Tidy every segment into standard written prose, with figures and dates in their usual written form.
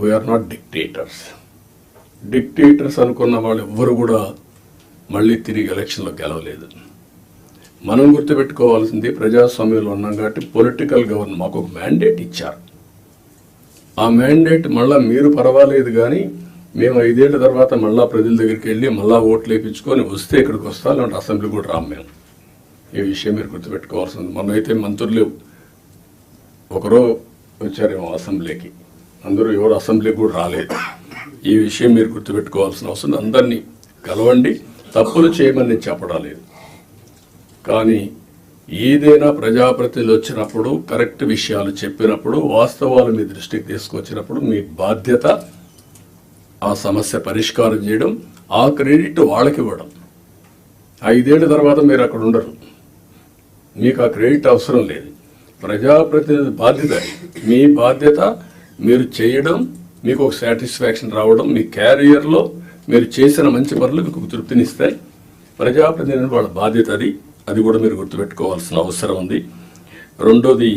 We are not dictators అనుకున్న వాళ్ళు ఎవ్వరు కూడా మళ్ళీ తిరిగి ఎలక్షన్లో గెలవలేదు. మనం గుర్తుపెట్టుకోవాల్సింది ప్రజాస్వామ్యంలో ఉన్నాం కాబట్టి పొలిటికల్ గవర్నమెంట్ మాకు ఒక మ్యాండేట్ ఇచ్చారు. ఆ మ్యాండేట్ మళ్ళీ మీరు పర్వాలేదు కానీ మేము 5 ఏళ్ల తర్వాత మళ్ళా ప్రజల దగ్గరికి వెళ్ళి మళ్ళా ఓట్లు వేయించుకొని వస్తే ఇక్కడికి వస్తాం, అలాంటి అసెంబ్లీ కూడా రాము మేము. ఈ విషయం మీరు గుర్తుపెట్టుకోవాల్సింది. మనమైతే మంత్రులు ఒకరో వచ్చారేమో అసెంబ్లీకి, అందరూ ఎవరు అసెంబ్లీకి కూడా రాలేదు. ఈ విషయం మీరు గుర్తుపెట్టుకోవాల్సిన అవసరం. అందరినీ కలవండి, తప్పులు చేయమని నేను చెప్పడం లేదు, కానీ ఏదైనా ప్రజాప్రతినిధులు వచ్చినప్పుడు కరెక్ట్ విషయాలు చెప్పినప్పుడు వాస్తవాలు మీ దృష్టికి తీసుకొచ్చినప్పుడు మీ బాధ్యత ఆ సమస్య పరిష్కారం చేయడం, ఆ క్రెడిట్ వాళ్ళకి ఇవ్వడం. 5 ఏళ్ల తర్వాత మీరు అక్కడ ఉండరు, మీకు ఆ క్రెడిట్ అవసరం లేదు. ప్రజాప్రతినిధి బాధ్యత, మీ బాధ్యత మీరు చేయడం, మీకు ఒక సాటిస్ఫాక్షన్ రావడం, మీ క్యారియర్లో మీరు చేసిన మంచి పనులు మీకు తృప్తినిస్తాయి. ప్రజాప్రతినిధి వాళ్ళ బాధ్యత అది కూడా మీరు గుర్తుపెట్టుకోవాల్సిన అవసరం ఉంది. రెండోది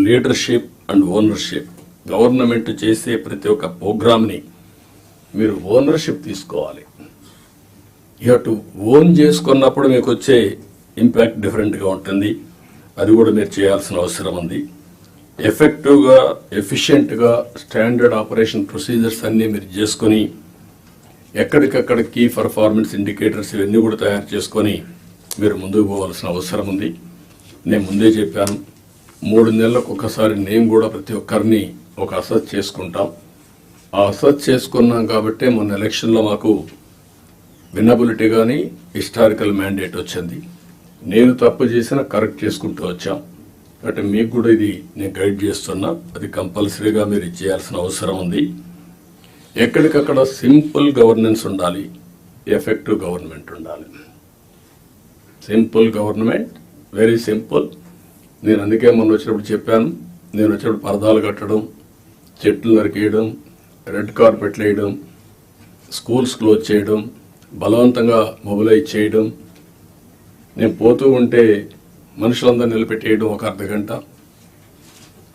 లీడర్షిప్ అండ్ ఓనర్షిప్. గవర్నమెంట్ చేసే ప్రతి ఒక్క ప్రోగ్రామ్ని మీరు ఓనర్షిప్ తీసుకోవాలి. యూ టు ఓన్ చేసుకున్నప్పుడు మీకు వచ్చే ఇంపాక్ట్ డిఫరెంట్గా ఉంటుంది. అది కూడా మీరు చేయాల్సిన అవసరం ఉంది. ఎఫెక్టివ్గా, ఎఫిషియెంట్గా స్టాండర్డ్ ఆపరేషన్ ప్రొసీజర్స్ అన్నీ మీరు చేసుకొని ఎక్కడికక్కడ కీ పర్ఫార్మెన్స్ ఇండికేటర్స్ ఇవన్నీ కూడా తయారు చేసుకొని మీరు ముందుకు పోవాల్సిన అవసరం ఉంది. నేను ముందే చెప్పాను, 3 నెలలకు ఒకసారి నేను కూడా ప్రతి ఒక్కరిని ఒక అసెస్ చేసుకుంటాం. ఆ అసెస్ చేసుకున్నాం కాబట్టి మొన్న ఎలక్షన్లో మాకు వినబిలిటీ కానీ హిస్టారికల్ మ్యాండేట్ వచ్చింది. నేను తప్పు చేసినా కరెక్ట్ చేసుకుంటూ వచ్చాం. కాబట్టి మీకు కూడా ఇది నేను గైడ్ చేస్తున్నా, అది కంపల్సరీగా మీరు చేయాల్సిన అవసరం ఉంది. ఎక్కడికక్కడ సింపుల్ గవర్నెన్స్ ఉండాలి, ఎఫెక్టివ్ గవర్నమెంట్ ఉండాలి. Simple government, very simple. నేను అందుకే మొన్న వచ్చినప్పుడు చెప్పాను, నేను వచ్చినప్పుడు పరదాలు కట్టడం, చెట్లు నరికేయడం, రెడ్ కార్పెట్లు వేయడం, స్కూల్స్ క్లోజ్ చేయడం, బలవంతంగా మొబిలైజ్ చేయడం, నేను పోతూ ఉంటే మనుషులందరూ నిలబెట్టేయడం ఒక అర్ధగంట.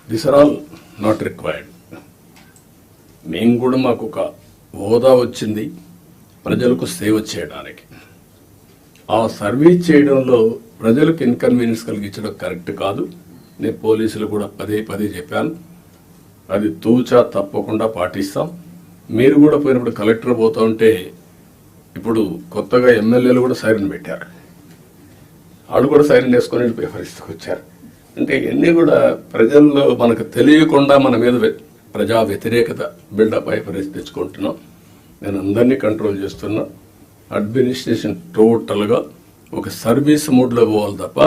This are all not required. మేము కూడా మాకు ఒక హోదా వచ్చింది ప్రజలకు సేవ చేయడానికి. ఆ సర్వీస్ చేయడంలో ప్రజలకు ఇన్కన్వీనియన్స్ కలిగించడం కరెక్ట్ కాదు. నేను పోలీసులు కూడా పదే చెప్పాను, అది తూచా తప్పకుండా పాటిస్తాం. మీరు కూడా పోయినప్పుడు కలెక్టర్ పోతూ ఉంటే ఇప్పుడు కొత్తగా ఎమ్మెల్యేలు కూడా సైరన్ పెట్టారు, వాళ్ళు కూడా సైరన్ వేసుకొని వెళ్ళిపోయే పరిస్థితికి వచ్చారు. అంటే ఇవన్నీ కూడా ప్రజల్లో మనకు తెలియకుండా మన మీద ప్రజా వ్యతిరేకత బిల్డప్ అయ్యే పరిస్థితి తెచ్చుకుంటున్నాం. నేను అందరినీ కంట్రోల్ చేస్తున్నా. అడ్మినిస్ట్రేషన్ టోటల్గా ఒక సర్వీస్ మూడ్లో పోవాలి తప్ప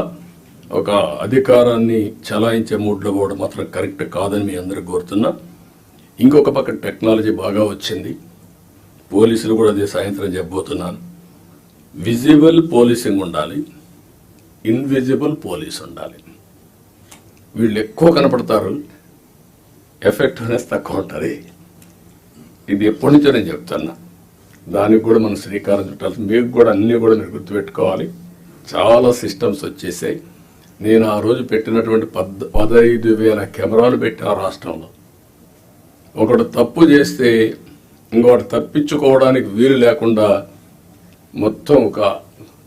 ఒక అధికారాన్ని చలాయించే మూడ్లో పోవడం మాత్రం కరెక్ట్ కాదని మీ అందరికి కోరుతున్నా. ఇంకొక పక్క టెక్నాలజీ బాగా వచ్చింది, పోలీసులు కూడా అదే సాయంత్రం చెప్పబోతున్నాను. విజిబుల్ పోలీసింగ్ ఉండాలి, ఇన్విజిబుల్ పోలీస్ ఉండాలి. వీళ్ళు ఎక్కువ కనపడతారు, ఎఫెక్టివ్నెస్ తక్కువ ఉంటుంది. ఇది ఎప్పటి నుంచో నేను చెప్తున్నా, దానికి కూడా మనం శ్రీకారం చుట్టాలి. మీకు కూడా అన్నీ కూడా మీరు గుర్తుపెట్టుకోవాలి. చాలా సిస్టమ్స్ వచ్చేసాయి. నేను ఆ రోజు పెట్టినటువంటి 15,000 కెమెరాలు పెట్టా రాష్ట్రంలో. ఒకడు తప్పు చేస్తే ఇంకొకటి తప్పించుకోవడానికి వీలు లేకుండా మొత్తం ఒక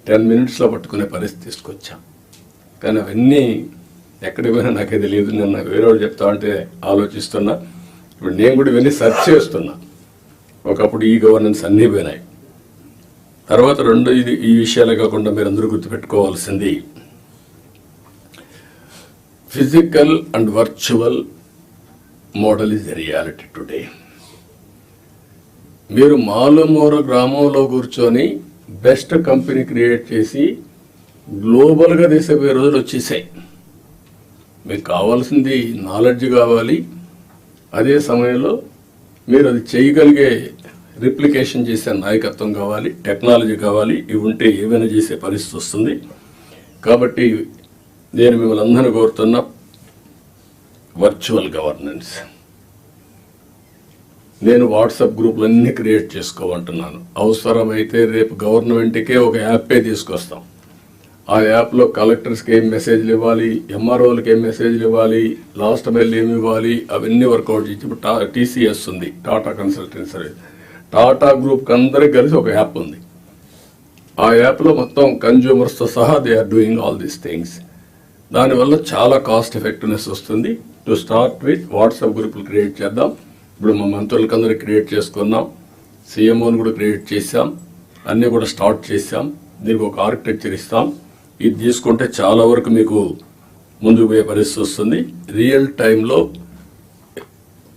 10 మినిట్స్లో పట్టుకునే పరిస్థితి తీసుకొచ్చాం. కానీ అవన్నీ ఎక్కడికి పోయినా నాకే తెలియదు. నిన్న వేరే వాళ్ళు చెప్తా ఉంటే ఆలోచిస్తున్నా. ఇప్పుడు నేను కూడా ఇవన్నీ సెర్చ్ చేస్తున్నా. ఒకప్పుడు ఈ గవర్నెన్స్ అన్నీ పోయినాయి. తర్వాత ఈ విషయాలే కాకుండా మీరు అందరూ గుర్తుపెట్టుకోవాల్సింది, physical and virtual model is reality today. మీరు మాలుమూల గ్రామంలో కూర్చొని బెస్ట్ కంపెనీ క్రియేట్ చేసి గ్లోబల్గా తీసిపోయే రోజులు వచ్చేసాయి. మీకు కావాల్సింది నాలెడ్జ్ కావాలి, అదే సమయంలో మీరు అది చేయగలిగే రిప్లికేషన్ చేసే నాయకత్వం కావాలి, టెక్నాలజీ కావాలి. ఇవి ఉంటే ఏమైనా చేసే పరిస్థితి వస్తుంది. కాబట్టి నేను మిమ్మల్ని అందరినీ కోరుతున్నా, వర్చువల్ గవర్నెన్స్. నేను వాట్సాప్ గ్రూపులన్నీ క్రియేట్ చేసుకోమంటున్నాను. అవసరమైతే రేపు గవర్నమెంట్కే ఒక యాపే తీసుకొస్తాం. ఆ యాప్లో కలెక్టర్స్కి ఏం మెసేజ్లు ఇవ్వాలి, ఎంఆర్ఓలకి ఏం మెసేజ్లు ఇవ్వాలి, లాస్ట్ మైల్ ఏమి ఇవ్వాలి, అవన్నీ వర్కౌట్ చేసి ఇప్పుడు టీసీఎస్ ఉంది, టాటా కన్సల్టెన్సీ సర్వీస్. టాటా గ్రూప్కి అందరికి కలిసి ఒక యాప్ ఉంది. ఆ యాప్లో మొత్తం కన్జ్యూమర్స్తో సహా they are doing all these things. దానివల్ల చాలా కాస్ట్ ఎఫెక్టివ్నెస్ వస్తుంది. టు స్టార్ట్ విత్ వాట్సాప్ గ్రూపులు క్రియేట్ చేద్దాం. ఇప్పుడు మా మంత్రులకి అందరూ క్రియేట్ చేసుకున్నాం, సీఎంఓని కూడా క్రియేట్ చేశాం, అన్నీ కూడా స్టార్ట్ చేశాం. దీనికి ఒక ఆర్కిటెక్చర్ ఇస్తాం. ఇది తీసుకుంటే చాలా వరకు మీకు ముందుకు పోయే పరిస్థితి వస్తుంది. రియల్ టైంలో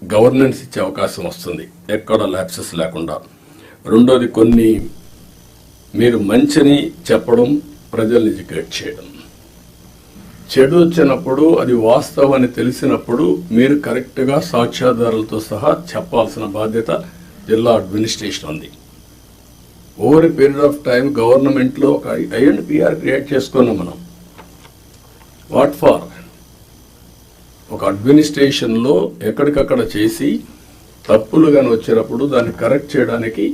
గవర్నెన్స్ ఇచ్చే అవకాశం వస్తుంది, ఎక్కడ ల్యాప్సెస్ లేకుండా. రెండోది, కొన్ని మీరు మంచిని చెప్పడం, ప్రజల్ని ఎడ్యుకేట్ చేయడం. చెడు వచ్చినప్పుడు అది వాస్తవాన్ని తెలిసినప్పుడు మీరు కరెక్ట్గా సాక్ష్యాధారాలతో సహా చెప్పాల్సిన బాధ్యత జిల్లా అడ్మినిస్ట్రేషన్ ఉంది. Over a period of time గవర్నమెంట్లో ఒక ఐఎండ్పిఆర్ క్రియేట్ చేసుకున్నాం మనం. What for? ఒక అడ్మినిస్ట్రేషన్లో ఎక్కడికక్కడ చేసి తప్పులు కానీ వచ్చినప్పుడు దాన్ని కరెక్ట్ చేయడానికి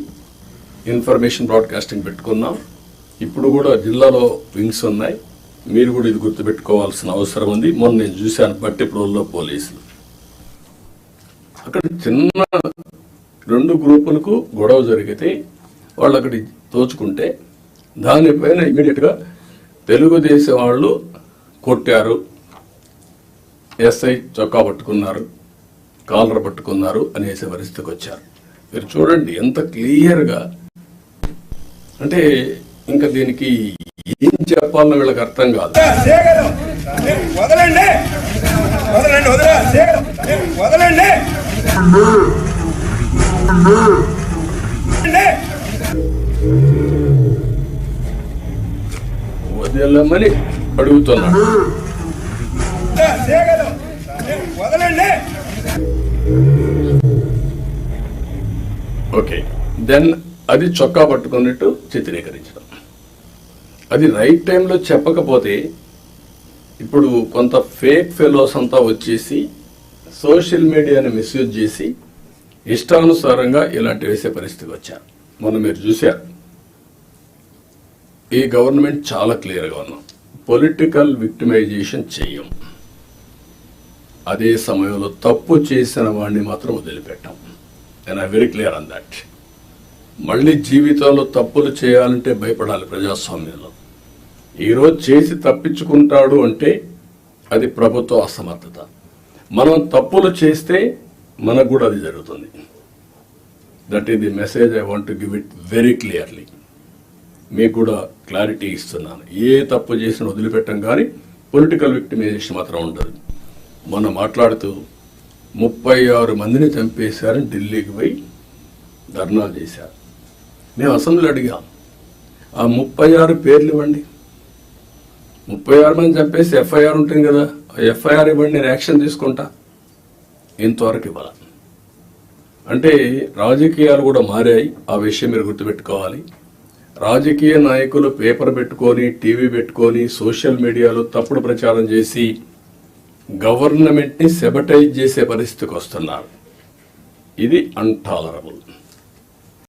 ఇన్ఫర్మేషన్ బ్రాడ్కాస్టింగ్ పెట్టుకున్నాం. ఇప్పుడు కూడా జిల్లాలో వింగ్స్ ఉన్నాయి. మీరు కూడా ఇది గుర్తుపెట్టుకోవాల్సిన అవసరం ఉంది. మొన్న నేను చూశాను బట్టిప్రోల్లో పోలీసులు అక్కడ చిన్న 2 గ్రూపులకు గొడవ జరిగితే వాళ్ళు అక్కడి తోచుకుంటే దానిపైన ఇమీడియట్గా తెలుగుదేశం వాళ్ళు కొట్టారు, ఎస్ఐ చొక్కా పట్టుకున్నారు, కాలర్ పట్టుకున్నారు అనేసే పరిస్థితికి వచ్చారు. మీరు చూడండి ఎంత క్లియర్గా. అంటే ఇంకా దీనికి ఏం చెప్పాలన్న వీళ్ళకి అర్థం కాదు. వదలమని అడుగుతున్నాడు. ఓకే, దెన్ అది చొక్కా పట్టుకున్నట్టు చిత్రీకరించడం. అది రైట్ టైంలో చెప్పకపోతే ఇప్పుడు కొంత ఫేక్ ఫెలోస్ అంతా వచ్చేసి సోషల్ మీడియాని మిస్యూజ్ చేసి ఇష్టానుసారంగా ఇలాంటి వేసే పరిస్థితికి వచ్చారు. మొన్న మీరు చూశారు. ఈ గవర్నమెంట్ చాలా క్లియర్గా ఉన్నాం, పొలిటికల్ విక్టిమైజేషన్ చెయ్యం. అదే సమయంలో తప్పు చేసిన వాడిని మాత్రం వదిలిపెట్టాం. And I very clear on that. మళ్ళీ జీవితంలో తప్పులు చేయాలంటే భయపడాలి ప్రజాస్వామ్యంలో. ఈరోజు చేసి తప్పించుకుంటాడు అంటే అది ప్రభుత్వ అసమర్థత. మనం తప్పులు చేస్తే మనకు కూడా అది జరుగుతుంది. That is the message I want to give it very clearly. మీకు కూడా క్లారిటీ ఇస్తున్నాను. ఏ తప్పు చేసినా వదిలిపెట్టం, కానీ పొలిటికల్ విక్టిమైజేషన్ మాత్రం ఉండదు. మనం మాట్లాడుతూ 36 మందిని చంపేశారని ఢిల్లీకి పోయి ధర్నాలు చేశారు. మేము అసెంబ్లీ అడిగాం, ఆ 36 పేర్లు ఇవ్వండి. 36 మంది చంపేసి ఎఫ్ఐఆర్ ఉంటుంది కదా, ఎఫ్ఐఆర్ ఇవ్వండి, నేను యాక్షన్ తీసుకుంటా. ఇంతవరకు ఇవ్వాలి. అంటే రాజకీయాలు కూడా మారాయి. ఆ విషయం మీరు గుర్తుపెట్టుకోవాలి. రాజకీయ నాయకులు పేపర్ పెట్టుకొని, టీవీ పెట్టుకొని, సోషల్ మీడియాలో తప్పుడు ప్రచారం చేసి గవర్నమెంట్ని సెబటైజ్ చేసే పరిస్థితికి వస్తున్నారు. ఇది అన్టాలరబుల్.